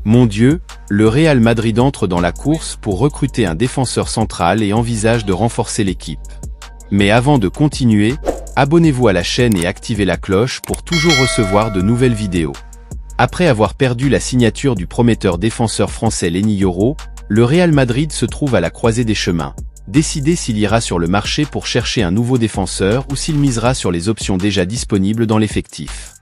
Mon Dieu, le Real Madrid entre dans la course pour recruter un défenseur central et envisage de renforcer l'équipe. Mais avant de continuer, abonnez-vous à la chaîne et activez la cloche pour toujours recevoir de nouvelles vidéos. Après avoir perdu la signature du prometteur défenseur français Lenny Yoro, le Real Madrid se trouve à la croisée des chemins, décider s'il ira sur le marché pour chercher un nouveau défenseur ou s'il misera sur les options déjà disponibles dans l'effectif.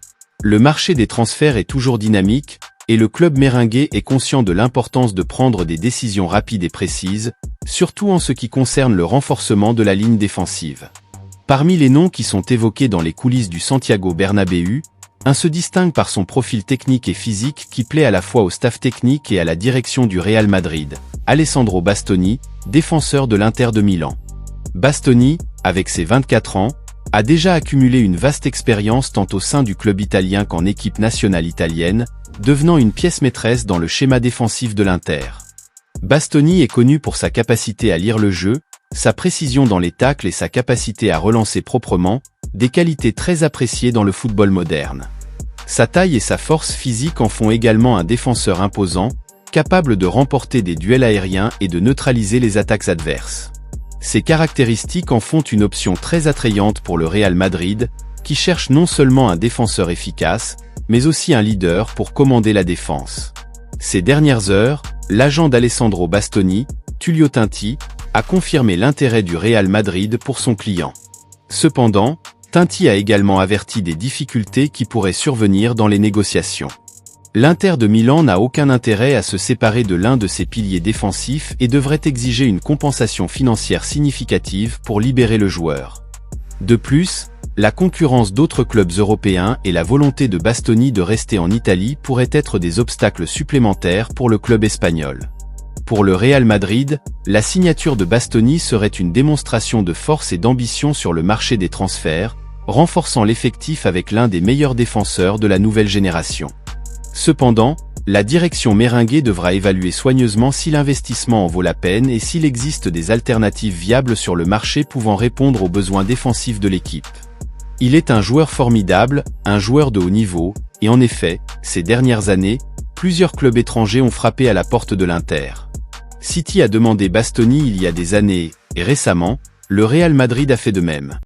Le marché des transferts est toujours dynamique, et le club merengue est conscient de l'importance de prendre des décisions rapides et précises, surtout en ce qui concerne le renforcement de la ligne défensive. Parmi les noms qui sont évoqués dans les coulisses du Santiago Bernabéu, un se distingue par son profil technique et physique qui plaît à la fois au staff technique et à la direction du Real Madrid, Alessandro Bastoni, défenseur de l'Inter de Milan. Bastoni, avec ses 24 ans, a déjà accumulé une vaste expérience tant au sein du club italien qu'en équipe nationale italienne, devenant une pièce maîtresse dans le schéma défensif de l'Inter. Bastoni est connu pour sa capacité à lire le jeu, sa précision dans les tacles et sa capacité à relancer proprement, des qualités très appréciées dans le football moderne. Sa taille et sa force physique en font également un défenseur imposant, capable de remporter des duels aériens et de neutraliser les attaques adverses. Ces caractéristiques en font une option très attrayante pour le Real Madrid, qui cherche non seulement un défenseur efficace, mais aussi un leader pour commander la défense. Ces dernières heures, l'agent d'Alessandro Bastoni, Tullio Tinti, a confirmé l'intérêt du Real Madrid pour son client. Cependant, Tinti a également averti des difficultés qui pourraient survenir dans les négociations. L'Inter de Milan n'a aucun intérêt à se séparer de l'un de ses piliers défensifs et devrait exiger une compensation financière significative pour libérer le joueur. De plus, la concurrence d'autres clubs européens et la volonté de Bastoni de rester en Italie pourraient être des obstacles supplémentaires pour le club espagnol. Pour le Real Madrid, la signature de Bastoni serait une démonstration de force et d'ambition sur le marché des transferts, renforçant l'effectif avec l'un des meilleurs défenseurs de la nouvelle génération. Cependant, la direction merengue devra évaluer soigneusement si l'investissement en vaut la peine et s'il existe des alternatives viables sur le marché pouvant répondre aux besoins défensifs de l'équipe. Il est un joueur formidable, un joueur de haut niveau, et en effet, ces dernières années, plusieurs clubs étrangers ont frappé à la porte de l'Inter. City a demandé Bastoni il y a des années, et récemment, le Real Madrid a fait de même.